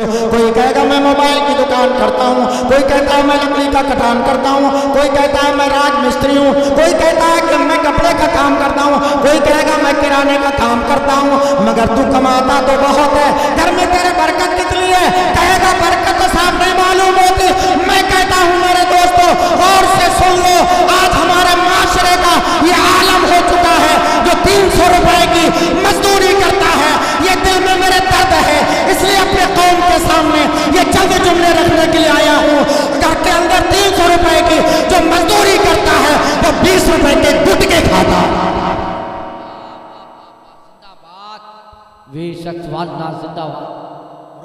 कोई कहेगा मैं मोबाइल की दुकान करता हूँ, कोई कहता है मैं लकड़ी का कटान करता हूँ, कोई कहता है मैं राज मिस्त्री हूँ, कोई कहता है कि मैं कपड़े का काम करता हूँ, कोई कहेगा मैं किराने का काम करता हूँ। मगर तू कमाता तो बहुत है, घर में तेरे बरकत कितनी है? कहेगा बरकत तो साफ नहीं मालूम होती। मैं कहता हूँ मेरे दोस्तों गौर से सुन लो, आज हमारे माशरे का ये आलम हो चुका है, जो 300 रुपए की मजदूरी करता है। ये दिल में मेरे दर्द है, इसलिए अपने कौम के सामने ये चंद जुमले रखने के लिए आया हूँ। घर के अंदर 300 रुपए की जो मजदूरी करता है वो 20 रुपए के गुटके खाता है।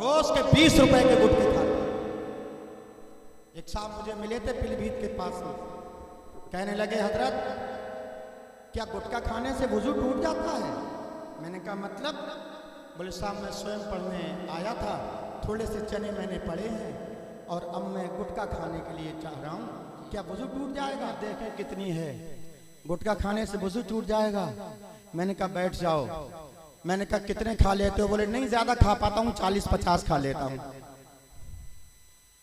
रोज के 20 रुपए के गुटके खाता। एक साहब मुझे मिले थे पीलीभीत के पास में, कहने लगे हजरत क्या गुटखा खाने से वुजू टूट जाता है? मैंने कहा मतलब? बोले साहब मैं स्वयं पढ़ने आया था, थोड़े से चने मैंने पढ़े हैं और अब मैं गुटखा खाने के लिए चाह रहा हूँ, क्या वुजू टूट जाएगा? देखें कितनी है, गुटखा खाने से वुजू टूट जाएगा। मैंने कहा बैठ जाओ। मैंने कहा कितने खा लेते हो? बोले नहीं ज्यादा खा पाता हूँ, 40-50 खा लेता हूँ।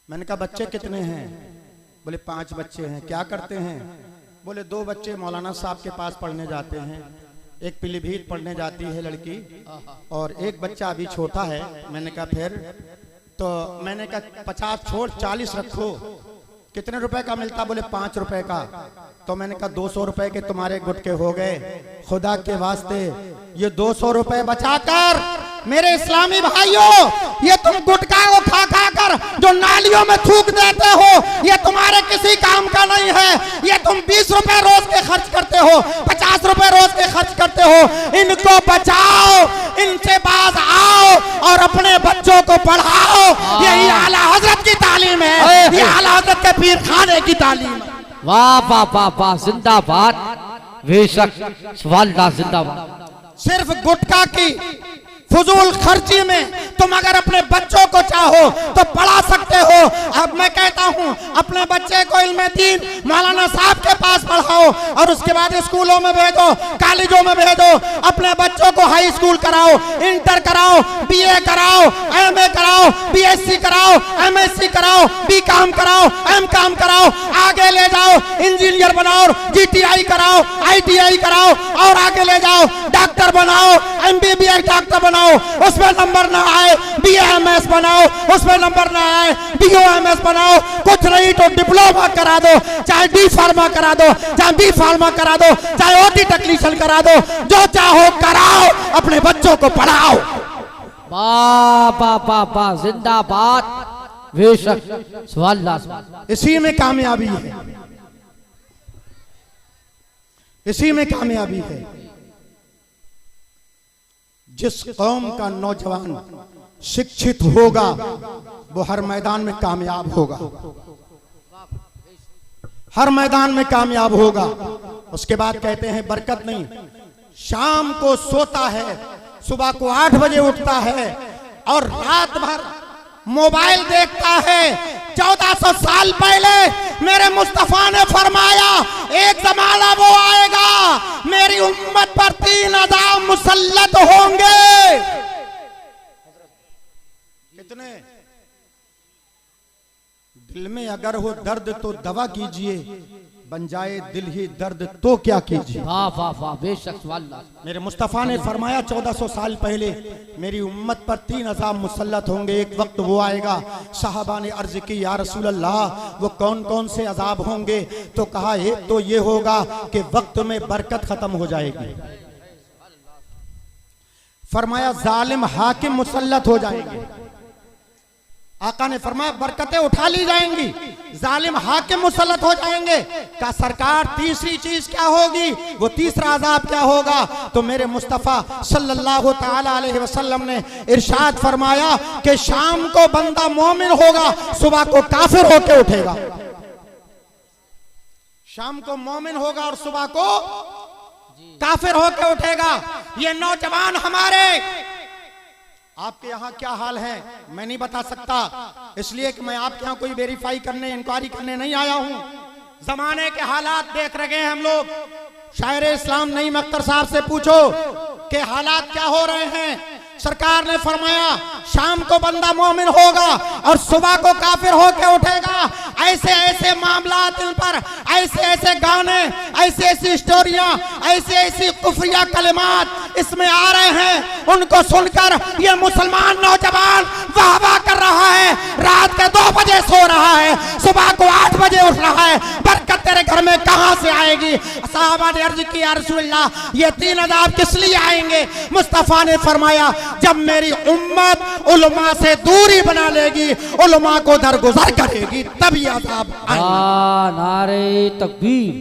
मैंने कहा बच्चे कितने हैं? बोले 5 बच्चे हैं। क्या करते हैं? बोले 2 बच्चे मौलाना साहब के पास पढ़ने जाते हैं, एक पीलीभीत पढ़ने जाती है लड़की, और एक बच्चा अभी छोटा है। मैंने कहा फिर? तो मैंने कहा 50 छोड़ 40 रखो। कितने रुपए का मिलता? बोले 5 रुपए का। तो मैंने कहा 200 रुपए के तुम्हारे गुटके हो गए। खुदा के वास्ते ये 200 रुपए बचाकर मेरे इस्लामी भाइयों, ये तुम गुटखा को खा खा कर जो नालियों में थूक देते हो, ये तुम्हारे किसी काम का नहीं है। ये तुम 20 रुपए रोज के खर्च करते हो, 50 रुपए रोज के खर्च करते हो। इनको बचाओ, इनसे बाज आओ और अपने बच्चों को पढ़ाओ। यही आला हजरत की तालीम है, ये आला हजरत के पीर खाने की तालीम है। वाह वाह वाह वाह, जिंदाबाद, बेशक सवाल जिंदाबाद। सिर्फ गुटखा की फजूल खर्ची में तुम अगर अपने बच्चों को चाहो तो पढ़ा सकते हो। अब मैं कहता हूँ अपने बच्चे को इल्मे दीन मौलाना साहब के पास पढ़ाओ और उसके बाद स्कूलों में भेजो, कॉलेजों में भेजो। अपने बच्चों को हाई स्कूल कराओ, इंटर कराओ, बीए कराओ, एमए कराओ, बीएससी कराओ, एमएससी कराओ, बीकॉम कराओ, एमकॉम कराओ, आगे ले जाओ, इंजीनियर बनाओ, जीटीआई कराओ, आईटीआई कराओ और आगे ले जाओ, डॉक्टर बनाओ, एमबीबीएस डॉक्टर बनाओ, उसमें नंबर ना आए बीएमएस बनाओ, उसमें नंबर ना आए बीओएमएस बनाओ। कुछ नहीं तो डिप्लोमा करा दो, चाहे डी फार्मा करा दो, चाहे बी फार्मा करा दो, चाहे ओटी टेक्नीशियन करा दो, जो चाहो कराओ, अपने बच्चों को पढ़ाओ। वाह वाह वाह वाह, जिंदाबाद, बेशक सवाल। इसी में कामयाबी है, इसी में कामयाबी है। जिस कौम का नौजवान शिक्षित होगा वो हर मैदान में कामयाब होगा, हर मैदान में कामयाब होगा। उसके बाद कहते हैं बरकत नहीं, शाम को सोता है, सुबह को 8 बजे उठता है और रात भर मोबाइल देखता है। 1400 साल पहले मेरे मुस्तफा ने फरमाया एक जमाना वो आएगा मेरी उम्मत पर 3 अज़ाब मुसल्लत होंगे। कितने? दिल में अगर हो दर्द तो दवा कीजिए, बन जाए दिल ही दर्द तो क्या कीजिए। वाह वाह वाह, बेशक सवाल। मेरे मुस्तफा ने फरमाया 1400 साल पहले मेरी उम्मत पर 3 अज़ाब मुसल्लत होंगे। एक वक्त वो आएगा, सहाबा ने अर्ज की या रसूल अल्लाह वो कौन कौन से अज़ाब होंगे? तो कहा एक तो ये होगा कि वक्त में बरकत खत्म हो जाएगी। फरमाया जालिम हाकिम मुसल्लत हो जाएंगे। आका ने फरमाया बरकतें उठा ली जाएंगी, जालिम हाकिम मुसल्लत हो जाएंगे। का सरकार तीसरी चीज क्या होगी? वो तीसरा अजाब क्या होगा? तो मेरे मुस्तफ़ा सल्लल्लाहु ताला अलैहि वसल्लम ने इरशाद फरमाया कि शाम को बंदा मोमिन होगा, सुबह को काफिर होके उठेगा। शाम को मोमिन होगा और सुबह को काफिर होके उठेगा। ये नौजवान हमारे, आपके यहाँ क्या हाल है मैं नहीं बता सकता, इसलिए कि मैं आपके यहाँ कोई वेरीफाई करने, इंक्वायरी करने नहीं आया हूँ। जमाने के हालात देख रहे हैं हम लोग। शायर इस्लाम नईम अख्तर साहब से पूछो कि हालात क्या हो रहे हैं। सरकार ने फरमाया शाम को बंदा मोमिन होगा और सुबह को काफिर होकर उठेगा। ऐसे ऐसे मामलात इन पर, ऐसे ऐसे गाने, ऐसी ऐसी स्टोरियां, ऐसी ऐसी कुफरिया कलिमात इसमें आ रहे हैं। उनको सुनकर ये मुसलमान नौजवान वाह वाह कर रहा है। रात के 2 बजे सो रहा है, सुबह को 8 बजे उठ रहा है। बरकत तेरे घर में कहां से आएगी? सहाबा ने अर्ज की, या रसूलल्लाह, ये 3 अज़ाब किस लिए आएंगे? मुस्तफा ने फरमाया, जब मेरी उम्मत उलमा से दूरी बना लेगी, उलमा को दरगुजर करेगी, तब ये अज़ाब आएंगे। नारे तकबीर,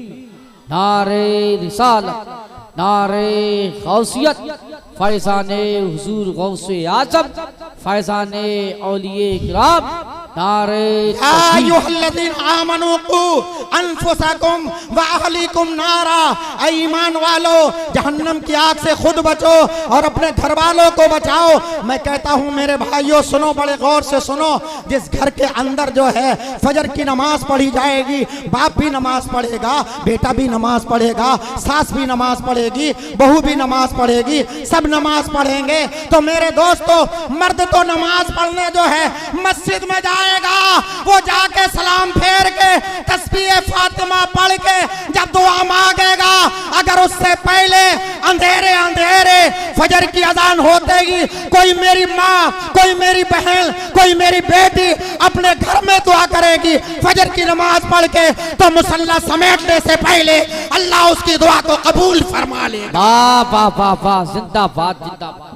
नारे रिसालत, नारे गौसियत, फैज़ाने हुजूर गौसे आज़म, फैज़ाने औलिये किराम, नारे अय्युहल्लज़ीन आमनू कू अनफुसकुम व अहलीकुम नारा। ऐ ईमान वालो, जहन्नम की आग से खुद बचो और अपने घर वालों को बचाओ। मैं कहता हूँ मेरे भाइयों, सुनो, बड़े गौर से सुनो। जिस घर के अंदर जो है फजर की नमाज पढ़ी जाएगी, बाप भी नमाज पढ़ेगा, बेटा भी नमाज पढ़ेगा, सास भी नमाज पढ़ेगी, बहू भी नमाज पढ़ेगी, सब नमाज पढ़ेंगे। तो मेरे दोस्तों, मर्द तो नमाज पढ़ने जो है मस्जिद में जाएगा, वो जाके सलाम फेर के तस्बीह फातिमा पढ़ के जब दुआ मांगेगा, अगर उससे पहले अंधेरे अंधेरे फजर की अजान होते ही कोई मेरी माँ, कोई मेरी बहन, कोई मेरी बेटी अपने घर में दुआ करेगी फजर की नमाज पढ़ के, तो मुसल्ला समेटने से पहले अल्लाह उसकी दुआ को कबूल फरमा लेगा। वाह वाह वाह वाह, जिंदाबाद जिंदाबाद,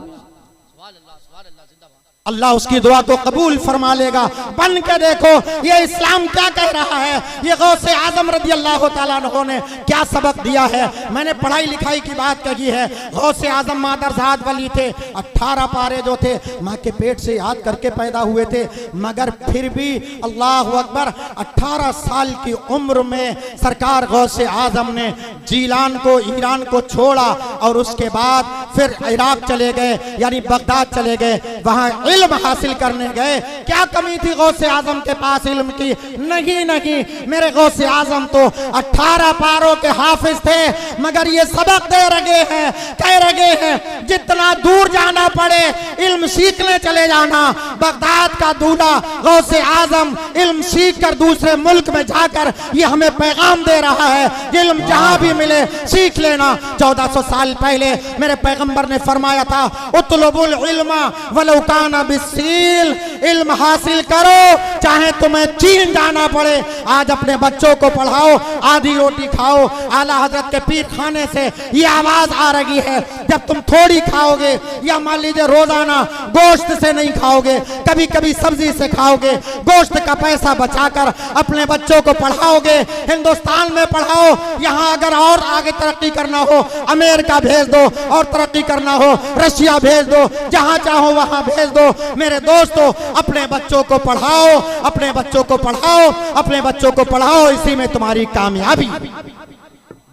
अल्लाह उसकी दुआ को कबूल फरमा लेगा। बन के देखो ये इस्लाम क्या कह रहा है, ये गौसे आजम रज़ी अल्लाह ताला अन्हु ने क्या सबक दिया है। मैंने पढ़ाई लिखाई की बात कही है। गौसे आजम मादरजाद वली थे, 18 पारे जो थे माँ के पेट से याद करके पैदा हुए थे, मगर फिर भी अल्लाह अकबर 18 साल की उम्र में सरकार गौसे आजम ने जीलान को, ईरान को छोड़ा और उसके बाद फिर इराक चले गए, यानी बगदाद चले गए, वहाँ इल्म हासिल करने गए। क्या कमी थी गौसे आजम के पास इल्म की? नहीं नहीं, मेरे गौसे आजम तो 18 पारों के हाफिज थे, मगर ये सबक दे रहे हैं, कह रहे हैं जितना दूर जाना पड़े इल्म सीखने चले जाना। बगदाद का दूल्हा गौसे आजम इल्म सीख कर दूसरे मुल्क में जाकर ये हमें पैगाम दे रहा है, इल्म जहां भी मिले सीख लेना। 1400 साल पहले मेरे पैगंबर ने फरमाया था, उतलुबुल इल्मा वलौ काना बिस्सील, इल्म हासिल करो चाहे तुम्हें चीन जाना पड़े। आज अपने बच्चों को पढ़ाओ, आधी रोटी खाओ। आला हजरत के पीर खाने से ये आवाज आ रही है, जब तुम थोड़ी खाओगे या मान लीजिए रोजाना गोश्त से नहीं खाओगे, कभी कभी सब्जी से खाओगे, गोश्त का पैसा बचाकर अपने बच्चों को पढ़ाओगे, हिंदुस्तान में पढ़ाओ। यहाँ अगर और आगे तरक्की करना हो अमेरिका भेज दो, और तरक्की करना हो रशिया भेज दो, जहाँ चाहो वहाँ भेज दो। मेरे दोस्तों, अपने बच्चों को पढ़ाओ, अपने बच्चों को पढ़ाओ, अपने बच्चों को पढ़ाओ, इसी में तुम्हारी कामयाबी।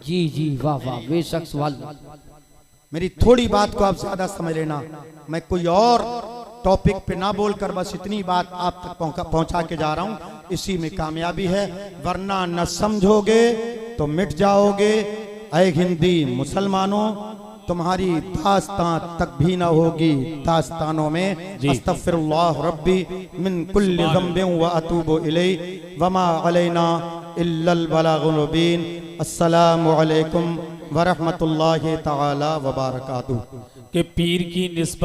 जी जी, वाह वाह, बेशक सवाल। मेरी थोड़ी बात को आप ज्यादा समझ लेना, मैं कोई और टॉपिक पे ना बोलकर बस इतनी बात आप तक पहुंचा के जा रहा हूं, इसी में कामयाबी है। वरना न समझोगे तो मिट जाओगे। ऐ हिंदी मुसलमानों, तुम्हारी दास्तां तक भी ना होगी दास्तानों में। अस्तगफिरुल्लाह रब्बी मिन कुल्लि ज़ंबिन व अतूबु इलैहि वमा अलैना इल्लल बलागुल मुबीन। अस्सलामु अलैकुम व रहमतुल्लाहि तआला व बरकातुहू। के पीर की निस्बत